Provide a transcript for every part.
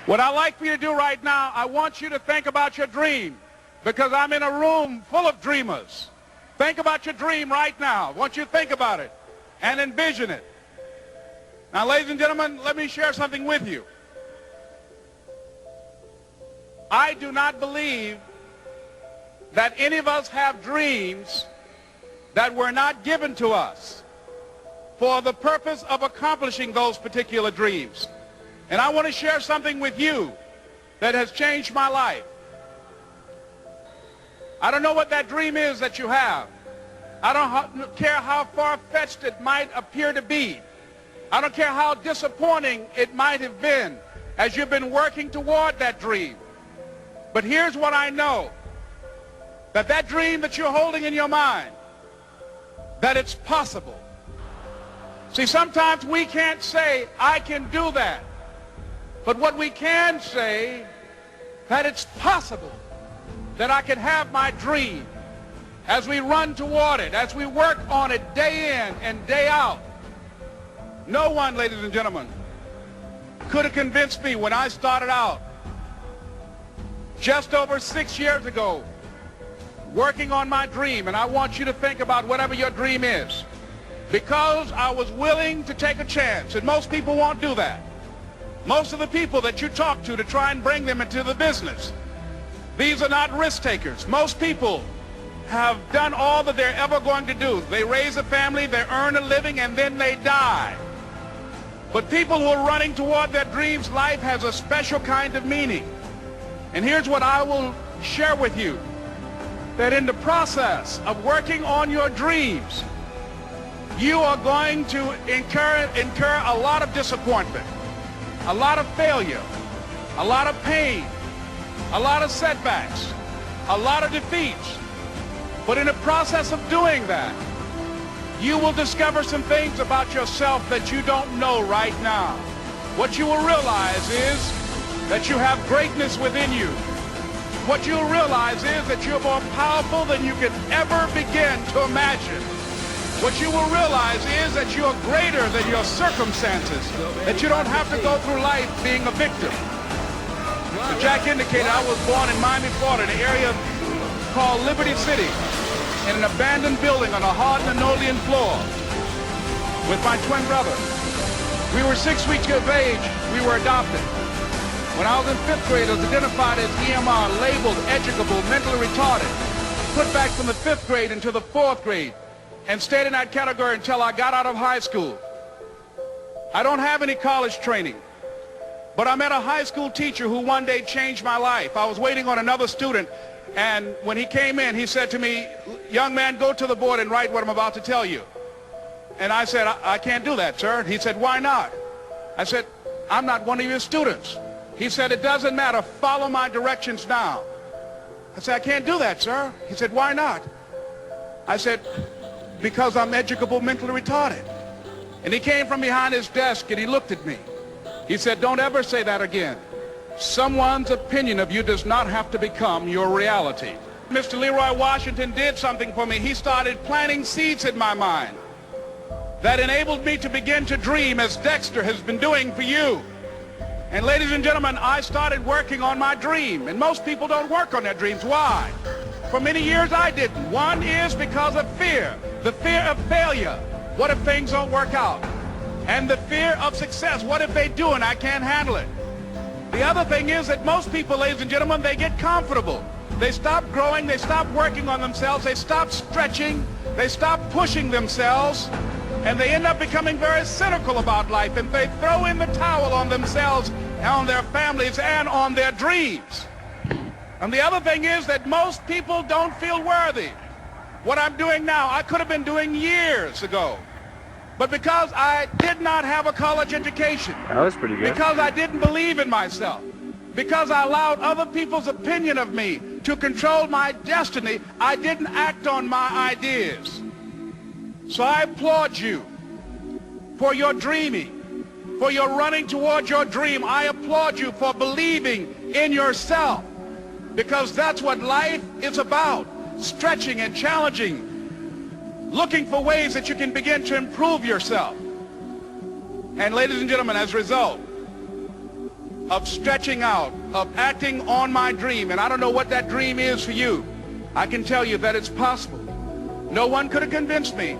What I'd like for you to do right now, I want you to think about your dream, because I'm in a room full of dreamers. Think about your dream right now. I want you to think about it and envision it. Now, ladies and gentlemen, let me share something with you. I do not believe that any of us have dreams that were not given to us for the purpose of accomplishing those particular dreams. And I want to share something with you that has changed my life. I don't know what that dream is that you have. I don't care how far-fetched it might appear to be. I don't care how disappointing it might have been as you've been working toward that dream. But here's what I know, that dream that you're holding in your mind, that it's possible. See, sometimes we can't say, I can do that. But what we can say, that it's possible that I can have my dream as we run toward it, as we work on it day in and day out. No one, ladies and gentlemen, could have convinced me when I started out just over 6 years ago working on my dream. And I want you to think about whatever your dream is, because I was willing to take a chance, and most people won't do that. Most of the people that you talk to try and bring them into the business, these are not risk takers. Most people have done all that they're ever going to do. They raise a family, they earn a living, and then they die. But people who are running toward their dreams, life has a special kind of meaning. And here's what I will share with you, that in the process of working on your dreams, you are going to incur a lot of disappointment, a lot of failure, a lot of pain, a lot of setbacks, a lot of defeats. But in the process of doing that, you will discover some things about yourself that you don't know right now. What you will realize is that you have greatness within you. What you'll realize is that you're more powerful than you could ever begin to imagine. What you will realize is that you're greater than your circumstances, that you don't have to go through life being a victim. As Jack indicated, I was born in Miami, Florida, in an area called Liberty City, in an abandoned building on a hard linoleum floor with my twin brother. We were 6 weeks of age. We were adopted. When I was in 5th grade, I was identified as EMR, labeled educable, mentally retarded, put back from the 5th grade into the 4th grade, and stayed in that category until I got out of high school. I don't have any college training, but I met a high school teacher who one day changed my life. I was waiting on another student, and when he came in, he said to me, young man, go to the board and write what I'm about to tell you. And I said, I can't do that, sir. He said, why not? I said, I'm not one of your students. He said, it doesn't matter. Follow my directions now. I said, I can't do that, sir. He said, why not? I said, because I'm educable, mentally retarded. And he came from behind his desk and he looked at me. He said, don't ever say that again. Someone's opinion of you does not have to become your reality. Mr. Leroy Washington did something for me. He started planting seeds in my mind that enabled me to begin to dream, as Dexter has been doing for you. And ladies and gentlemen, I started working on my dream. And most people don't work on their dreams. Why? For many years I didn't. One is because of fear. The fear of failure. What if things don't work out? And the fear of success. What if they do and I can't handle it? The other thing is that most people, ladies and gentlemen, they get comfortable. They stop growing. They stop working on themselves. They stop stretching. They stop pushing themselves. And they end up becoming very cynical about life. And they throw in the towel on themselves, on their families, and on their dreams. And the other thing is that most people don't feel worthy. What I'm doing now, I could have been doing years ago. But because I did not have a college education, that was pretty good. Because I didn't believe in myself, because I allowed other people's opinion of me to control my destiny, I didn't act on my ideas. So I applaud you for your dreaming, for your running toward your dream. I applaud you for believing in yourself, because that's what life is about. Stretching and challenging, looking for ways that you can begin to improve yourself. And ladies and gentlemen, as a result of stretching out, of acting on my dream. And I don't know what that dream is for you. I can tell you that it's possible. No one could have convinced me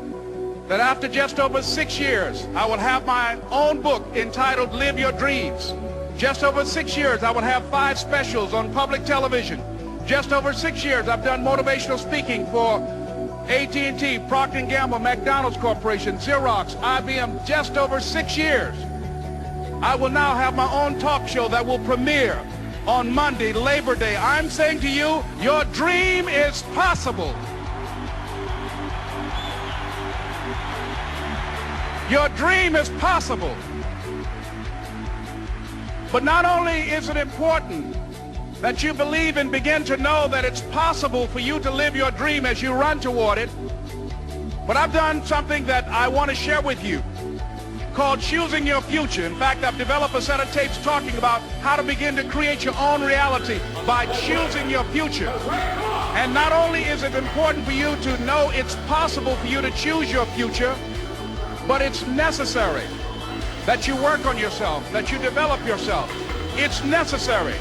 that after just over 6 years, I will have my own book entitled Live Your Dreams. Just over 6 years, I will have 5 specials on public television. Just over 6 years, I've done motivational speaking for AT&T, Procter & Gamble, McDonald's Corporation, Xerox, IBM. Just over 6 years. I will now have my own talk show that will premiere on Monday, Labor Day. I'm saying to you, your dream is possible. Your dream is possible. But not only is it important that you believe and begin to know that it's possible for you to live your dream as you run toward it, but I've done something that I want to share with you called Choosing Your Future. In fact, I've developed a set of tapes talking about how to begin to create your own reality by choosing your future. And not only is it important for you to know it's possible for you to choose your future, but it's necessary that you work on yourself, that you develop yourself. It's necessary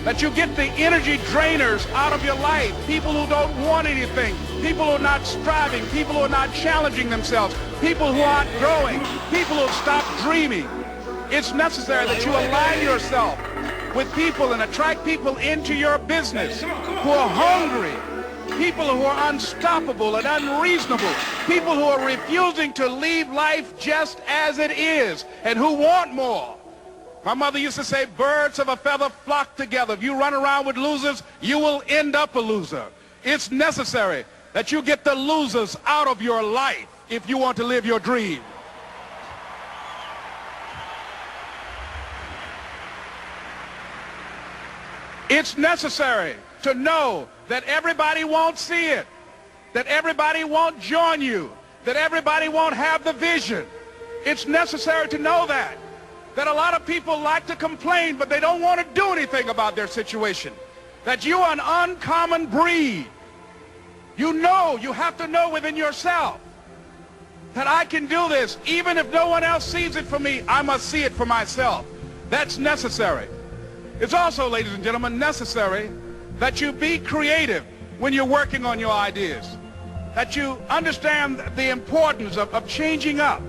that you get the energy drainers out of your life, people who don't want anything, people who are not striving, people who are not challenging themselves, people who aren't growing, people who have stopped dreaming. It's necessary that you align yourself with people and attract people into your business who are hungry, people who are unstoppable and unreasonable, people who are refusing to leave life just as it is and who want more. My mother used to say, birds of a feather flock together. If you run around with losers, you will end up a loser. It's necessary that you get the losers out of your life if you want to live your dream. It's necessary to know that everybody won't see it, that everybody won't join you, that everybody won't have the vision. It's necessary to know that a lot of people like to complain, but they don't want to do anything about their situation, that you are an uncommon breed. You know, you have to know within yourself that I can do this. Even if no one else sees it for me, I must see it for myself. That's necessary. It's also, ladies and gentlemen, necessary that you be creative when you're working on your ideas, that you understand the importance of changing up,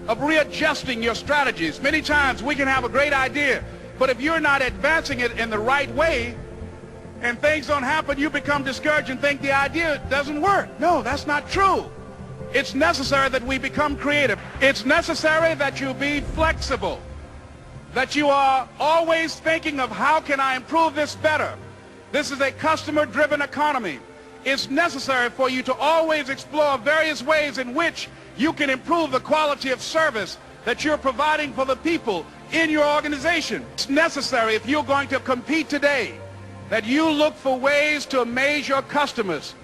of readjusting your strategies. Many times we can have a great idea, but if you're not advancing it in the right way and things don't happen, you become discouraged and think the idea doesn't work. No, that's not true. It's necessary that we become creative. It's necessary that you be flexible, that you are always thinking of how can I improve this better. This is a customer-driven economy. It's necessary for you to always explore various ways in which you can improve the quality of service that you're providing for the people in your organization. It's necessary, if you're going to compete today, that you look for ways to amaze your customers,